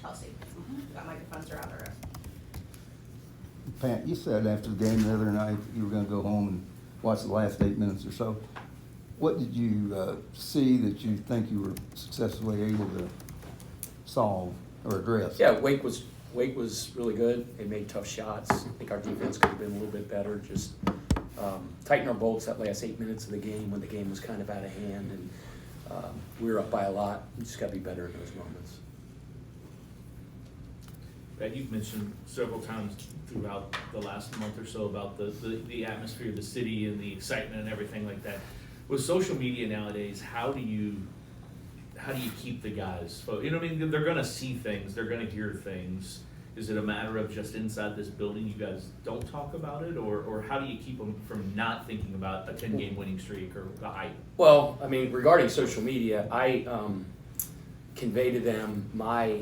Kelsey. Got microphones around the room. Pat, you said after the game the other night you were going to go home and watch the last 8 minutes or so. What did you see that you think you were successfully able to solve or address? Yeah, Wake was really good. They made tough shots. I think our defense could have been a little bit better. Just tighten our bolts that last 8 minutes of the game when the game was kind of out of hand, and we were up by a lot. We just got to be better in those moments. Pat, you've mentioned several times throughout the last month or so about the atmosphere of the city and the excitement and everything like that. With social media nowadays, how do you keep the guys? You know what I mean? They're going to see things. They're going to hear things. Is it a matter of just inside this building you guys don't talk about it? Or how do you keep them from not thinking about a 10-game winning streak or the hype? Well, I mean, regarding social media, I convey to them my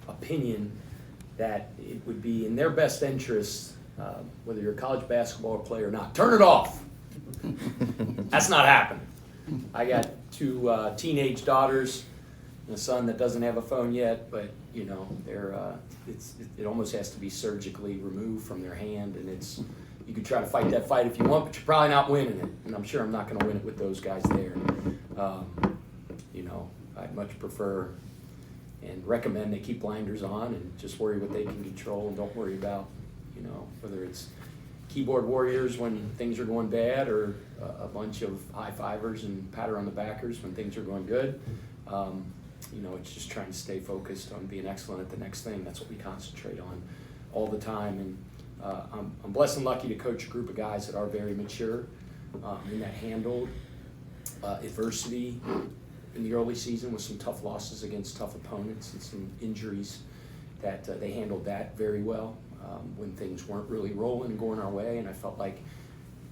opinion that it would be in their best interest, whether you're a college basketball player or not, turn it off. That's not happening. I got two teenage daughters and a son that doesn't have a phone yet, but you know, it almost has to be surgically removed from their hand, and you can try to fight that fight if you want, but you're probably not winning it, and I'm sure I'm not going to win it with those guys there. You know, I'd much prefer and recommend they keep blinders on and just worry what they can control and don't worry about, you know, whether it's keyboard warriors when things are going bad or a bunch of high-fivers and patter on the backers when things are going good. You know, it's just trying to stay focused on being excellent at the next thing. That's what we concentrate on all the time. And I'm blessed and lucky to coach a group of guys that are very mature and that handled adversity in the early season with some tough losses against tough opponents and some injuries that they handled that very well when things weren't really rolling and going our way. And I felt like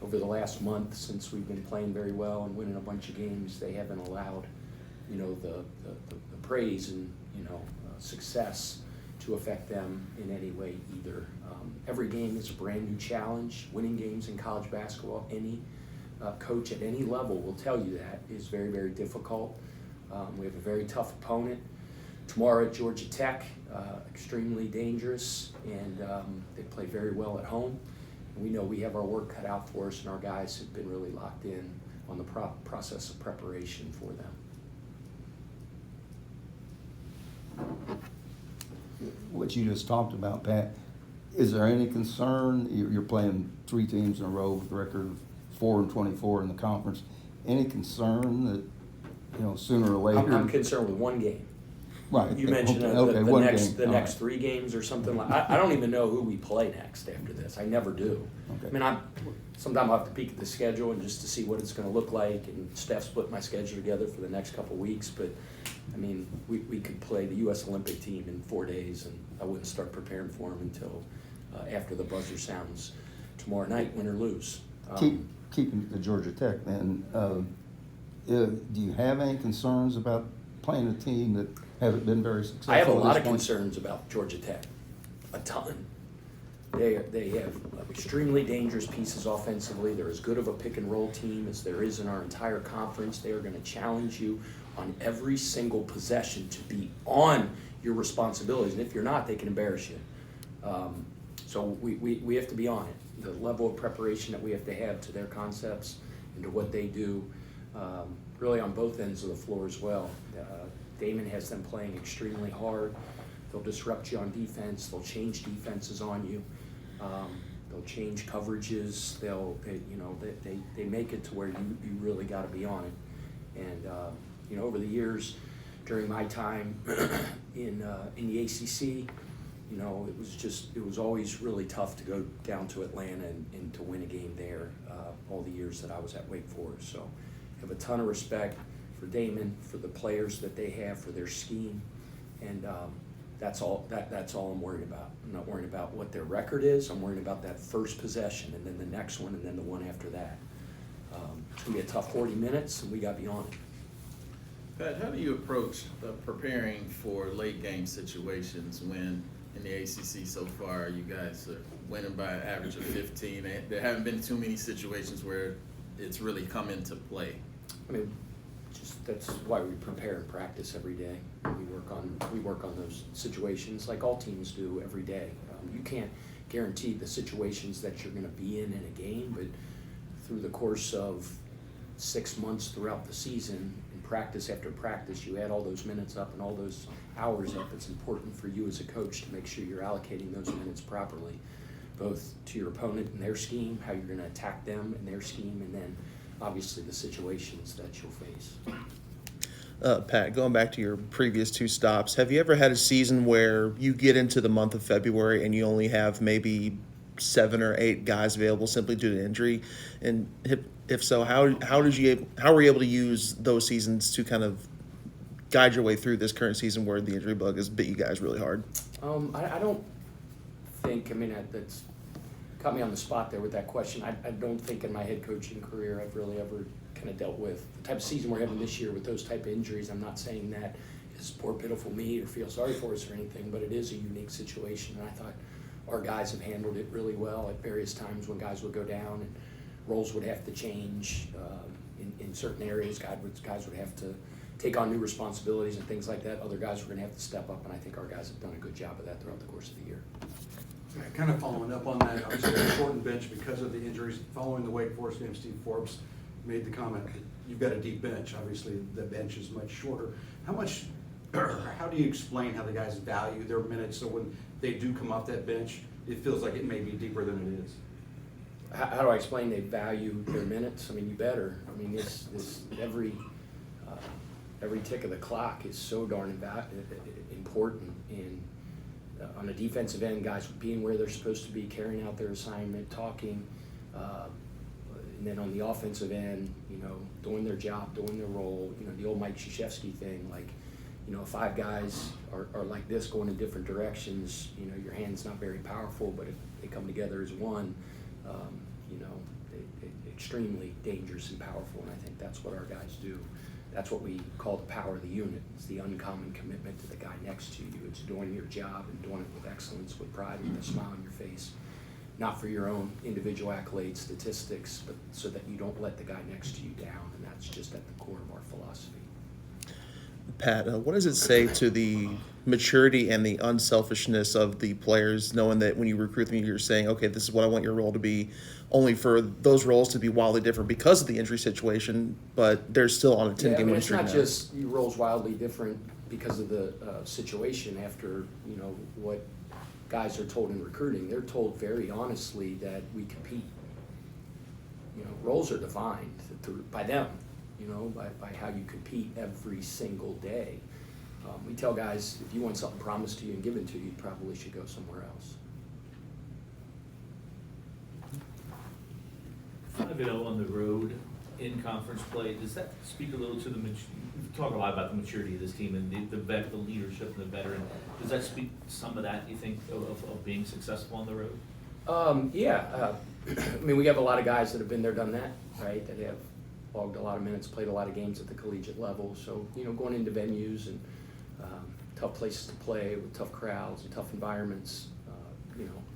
over the last month, since we've been playing very well and winning a bunch of games, they haven't allowed, you know, the praise and, you know, success to affect them in any way either. Every game is a brand new challenge. Winning games in college basketball, any coach at any level will tell you that is very, very difficult. We have a very tough opponent tomorrow at Georgia Tech, extremely dangerous, and they play very well at home. And we know we have our work cut out for us, and our guys have been really locked in on the process of preparation for them. What you just talked about, Pat, is there any concern? You're playing 3 teams in a row with a record of 4-24 in the conference. Any concern that, you know, sooner or later? I'm concerned with one game. Right. You mentioned the next 3 games or something like. I don't even know who we play next after this. I never do. Okay. I mean, sometimes I'll have to peek at the schedule and just to see what it's going to look like. And Steph's put my schedule together for the next couple of weeks. But I mean, we could play the U.S. Olympic team in 4 days, and I wouldn't start preparing for them until after the buzzer sounds tomorrow night, win or lose. Keeping the Georgia Tech, then, do you have any concerns about playing a team that haven't been very successful? I have a lot of point? concerns about Georgia Tech, a ton. They have extremely dangerous pieces offensively. They're as good of a pick and roll team as there is in our entire conference. They are going to challenge you on every single possession to be on your responsibilities, and if you're not, they can embarrass you. So we have to be on it. The level of preparation that we have to have to their concepts and to what they do, really on both ends of the floor as well. Damon has them playing extremely hard. They'll disrupt you on defense. They'll change defenses on you. They'll change coverages. They make it to where you really got to be on it. And you know, over the years, during my time in the ACC, you know, it was always really tough to go down to Atlanta and to win a game there. All the years that I was at Wake Forest, so I have a ton of respect for Damon, for the players that they have, for their scheme, and that's all I'm worried about. I'm not worried about what their record is. I'm worried about that first possession, and then the next one, and then the one after that. It's gonna be a tough 40 minutes, and we got beyond it. Pat, how do you approach preparing for late game situations when in the ACC so far you guys are winning by an average of 15? There haven't been too many situations where it's really come into play. I mean, that's why we prepare and practice every day. We work on we work on those situations like all teams do every day. You can't guarantee the situations that you're going to be in a game, but through the course of 6 months throughout the season, in practice after practice, you add all those minutes up and all those hours up. It's important for you as a coach to make sure you're allocating those minutes properly, both to your opponent and their scheme, how you're going to attack them and their scheme, and then obviously the situations that you'll face. Pat, going back to your previous 2 stops, have you ever had a season where you get into the month of February and you only have maybe 7 or 8 guys available simply due to injury? And if so, how were you able to use those seasons to kind of guide your way through this current season where the injury bug has bit you guys really hard? I don't think, that's caught me on the spot there with that question. I don't think in my head coaching career I've really ever kind of dealt with the type of season we're having this year with those type of injuries. I'm not saying that is poor, pitiful me or feel sorry for us or anything, but it is a unique situation. And I thought our guys have handled it really well at various times when guys would go down and roles would have to change in certain areas. Guys would have to take on new responsibilities and things like that. Other guys were going to have to step up, and I think our guys have done a good job of that throughout the course of the year. Kind of following up on that, obviously a shortened bench because of the injuries. Following the Wake Forest game, Steve Forbes made the comment that you've got a deep bench. Obviously, the bench is much shorter. How do you explain how the guys value their minutes so when they do come off that bench, it feels like it may be deeper than it is? How do I explain they value their minutes? You better. This every tick of the clock is so darn important. And on a defensive end, guys being where they're supposed to be, carrying out their assignment, talking, and then on the offensive end, doing their job, doing their role. The old Mike Krzyzewski thing, like, if 5 guys are like this going in different directions, your hand's not very powerful, but if they come together as one, they're extremely dangerous and powerful, and I think that's what our guys do. That's what we call the power of the unit. It's the uncommon commitment to the guy next to you. It's doing your job and doing it with excellence, with pride, with a smile on your face. Not for your own individual accolades, statistics, but so that you don't let the guy next to you down, and that's just at the core of our philosophy. Pat, what does it say to the maturity and the unselfishness of the players, knowing that when you recruit them, you're saying, okay, this is what I want your role to be, only for those roles to be wildly different because of the injury situation, but they're still on a 10-game win streak now? It's not just your roles wildly different because of the situation after, what guys are told in recruiting. They're told very honestly that we compete. Roles are defined by them. By how you compete every single day. We tell guys, if you want something promised to you and given to you, you probably should go somewhere else. 5-0 on the road in conference play, does that speak a little to the, you talk a lot about the maturity of this team and the leadership and the veteran. Does that speak some of that, you think, of being successful on the road? Yeah. We have a lot of guys that have been there, done that, right? That have logged a lot of minutes, played a lot of games at the collegiate level. So, going into venues and tough places to play with tough crowds and tough environments,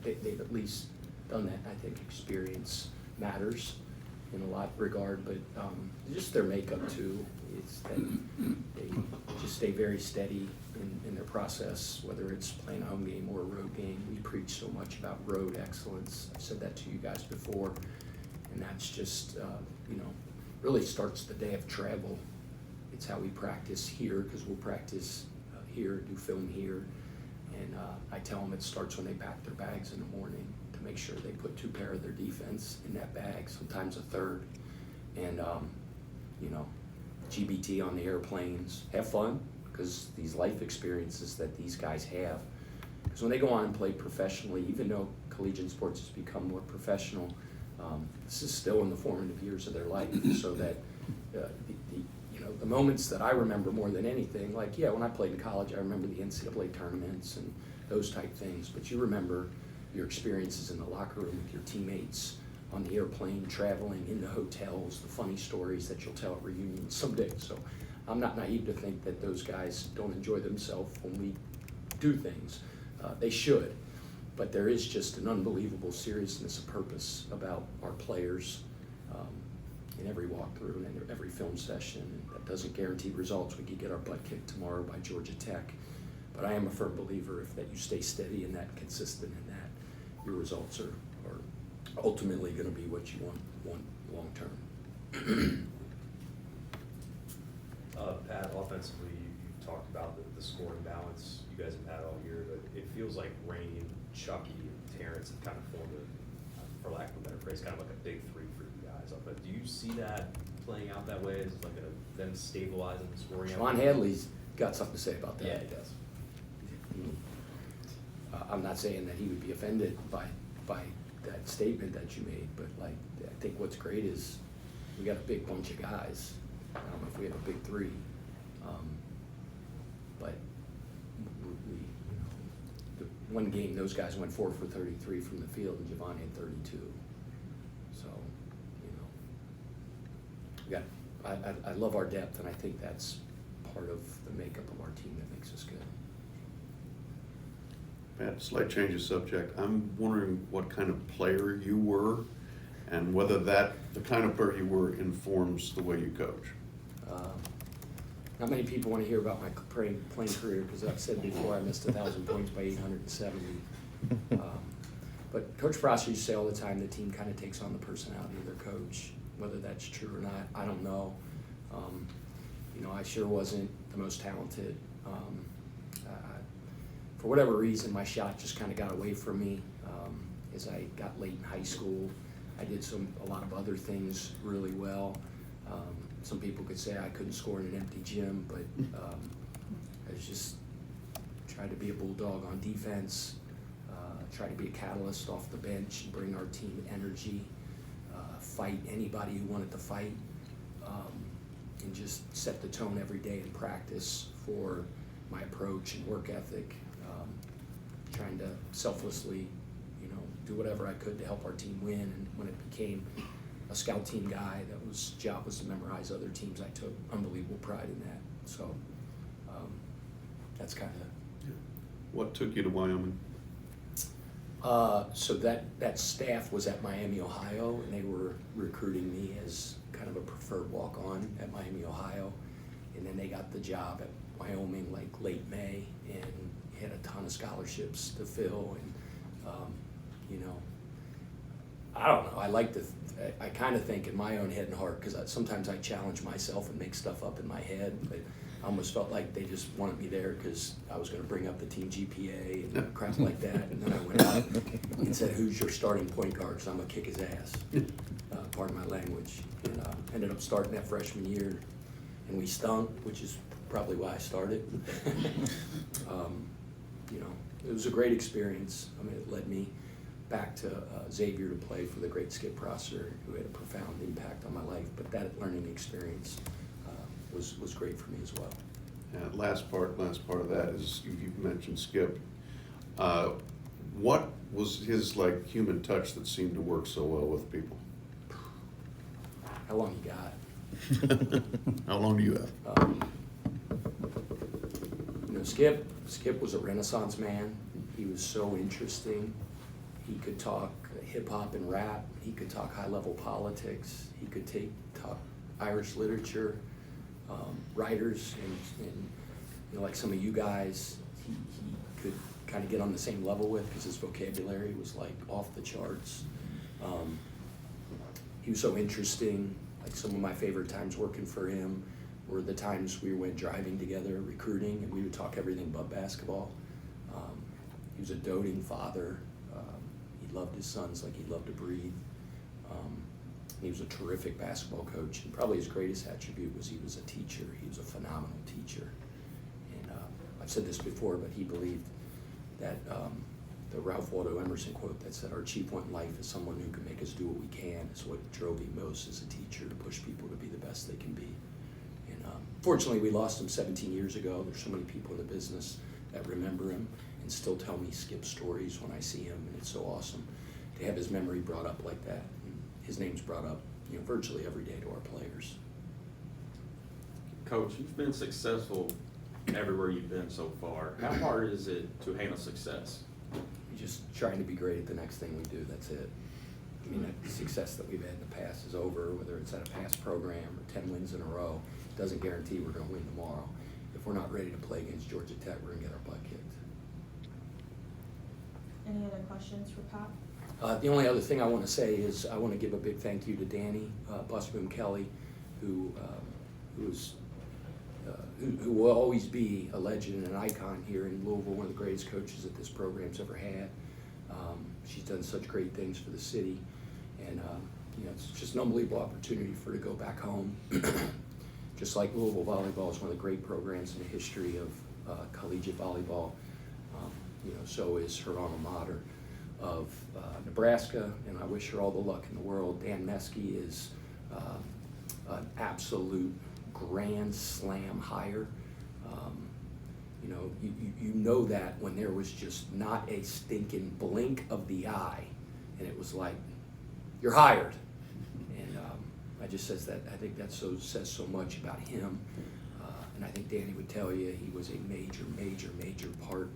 they've at least done that. I think experience matters in a lot of regard, but just their makeup too. It's that they just stay very steady in their process, whether it's playing a home game or a road game. We preach so much about road excellence. I've said that to you guys before, and that's just, really starts the day of travel. It's how we practice here, because we'll practice here, do film here, and I tell them it starts when they pack their bags in the morning to make sure they put 2 pair of their defense in that bag, sometimes a third, and GBT on the airplanes. Have fun, because these life experiences that these guys have, because when they go on and play professionally, even though collegiate sports has become more professional, this is still in the formative years of their life, so that the moments that I remember more than anything, like, when I played in college, I remember the NCAA tournaments and those type things, but you remember your experiences in the locker room with your teammates, on the airplane, traveling, in the hotels, the funny stories that you'll tell at reunions someday. So I'm not naive to think that those guys don't enjoy themselves when we do things. They should. But there is just an unbelievable seriousness of purpose about our players in every walkthrough and in every film session. And that doesn't guarantee results. We could get our butt kicked tomorrow by Georgia Tech. But I am a firm believer that you stay steady and that consistent and that your results are ultimately going to be what you want long term. Pat, offensively, you've talked about the scoring balance you guys have had all year, but it feels like Rainey and Chucky and Terrence have kind of formed for lack of a better phrase, kind of like a big three for you guys. But do you see that playing out that way? Is it like them stabilizing the scoring? Sean Hadley's got something to say about that. Yeah, he does. I'm not saying that he would be offended by that statement that you made, but like, I think what's great is we got a big bunch of guys. I don't know if we have a big three, but we the one game those guys went 4 for 33 from the field, and Giovanni had 32. So, we got. I love our depth, and I think that's part of the makeup of our team that makes us good. Pat, slight change of subject. I'm wondering what kind of player you were and whether the kind of player you were informs the way you coach. Not many people want to hear about my playing career because I've said before I missed 1,000 points by 870. But Coach Prosser used to say all the time the team kind of takes on the personality of their coach. Whether that's true or not, I don't know. I sure wasn't the most talented. For whatever reason, my shot just kind of got away from me as I got late in high school. I did a lot of other things really well. Some people could say I couldn't score in an empty gym, but I was just tried to be a bulldog on defense, try to be a catalyst off the bench and bring our team energy, fight anybody who wanted to fight, and just set the tone every day in practice for my approach and work ethic, trying to selflessly, do whatever I could to help our team win. And when it became a scout team guy job was to memorize other teams, I took unbelievable pride in that. So that's kind of. What took you to Wyoming? So that staff was at Miami, Ohio, and they were recruiting me as kind of a preferred walk-on at Miami, Ohio. And then they got the job at Wyoming like late May and had a ton of scholarships to fill. And, I don't know. I kind of think in my own head and heart, because sometimes I challenge myself and make stuff up in my head, but I almost felt like they just wanted me there because I was going to bring up the team GPA and crap like that. And then I went out and said, "Who's your starting point guard? Because I'm going to kick his ass." Pardon my language. And ended up starting that freshman year, and we stunk, which is probably why I started. It was a great experience. I mean, it led me back to Xavier to play for the great Skip Prosser, who had a profound impact on my life. But that learning experience was great for me as well. And last part of that is you mentioned Skip. What was his human touch that seemed to work so well with people? How long you got? How long do you have? Skip was a Renaissance man. He was so interesting. He could talk hip hop and rap. He could talk high level politics. He could talk Irish literature, writers, and like some of you guys, he could kind of get on the same level with because his vocabulary was off the charts. He was so interesting. Some of my favorite times working for him were the times we went driving together, recruiting, and we would talk everything but basketball. He was a doting father. He loved his sons like he loved to breathe. He was a terrific basketball coach, and probably his greatest attribute was he was a teacher. He was a phenomenal teacher. And I've said this before, but he believed that the Ralph Waldo Emerson quote that said, "Our chief want in life is someone who can make us do what we can," is what drove me most as a teacher, to push people to be the best they can be. And fortunately, we lost him 17 years ago. There's so many people in the business that remember him and still tell me Skip stories when I see him, and it's so awesome to have his memory brought up like that. And his name's brought up, virtually every day to our players. Coach, you've been successful everywhere you've been so far. How hard is it to handle success? We're just trying to be great at the next thing we do, that's it. I mean, the success that we've had in the past is over, whether it's at a past program or 10 wins in a row. It doesn't guarantee we're going to win tomorrow. if we're not ready to play against Georgia Tech, we're gonna get our butt kicked. Any other questions for Pat? The only other thing I want to say is I want to give a big thank you to Danny Busboom Kelly, who will always be a legend and an icon here in Louisville, one of the greatest coaches that this program's ever had. She's done such great things for the city, and it's just an unbelievable opportunity for her to go back home. Just like Louisville volleyball is one of the great programs in the history of collegiate volleyball. So is her alma mater of Nebraska, and I wish her all the luck in the world. Dan Meskey is an absolute grand slam hire. You know that when there was just not a stinking blink of the eye, and it was like, you're hired. And I just says that, I think that says so much about him. And I think Danny would tell you he was a major part,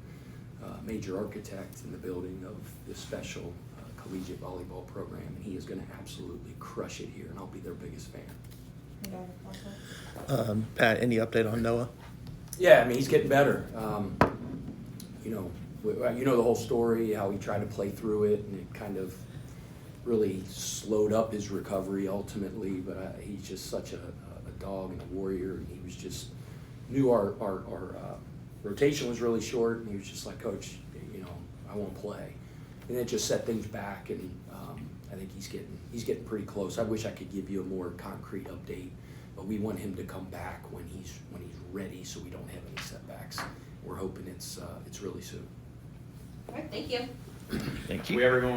major architect in the building of this special collegiate volleyball program, and he is going to absolutely crush it here, and I'll be their biggest fan. Pat, any update on Noah? Yeah, I mean, he's getting better. You know the whole story, how he tried to play through it, and it kind of really slowed up his recovery ultimately, but he's just such a dog and a warrior, and he was just, knew our rotation was really short, and he was just like, Coach, I won't play. And it just set things back, and I think he's getting pretty close. I wish I could give you a more concrete update, but we want him to come back when he's ready, so we don't have any setbacks. We're hoping it's really soon. All right, thank you. Thank We ever going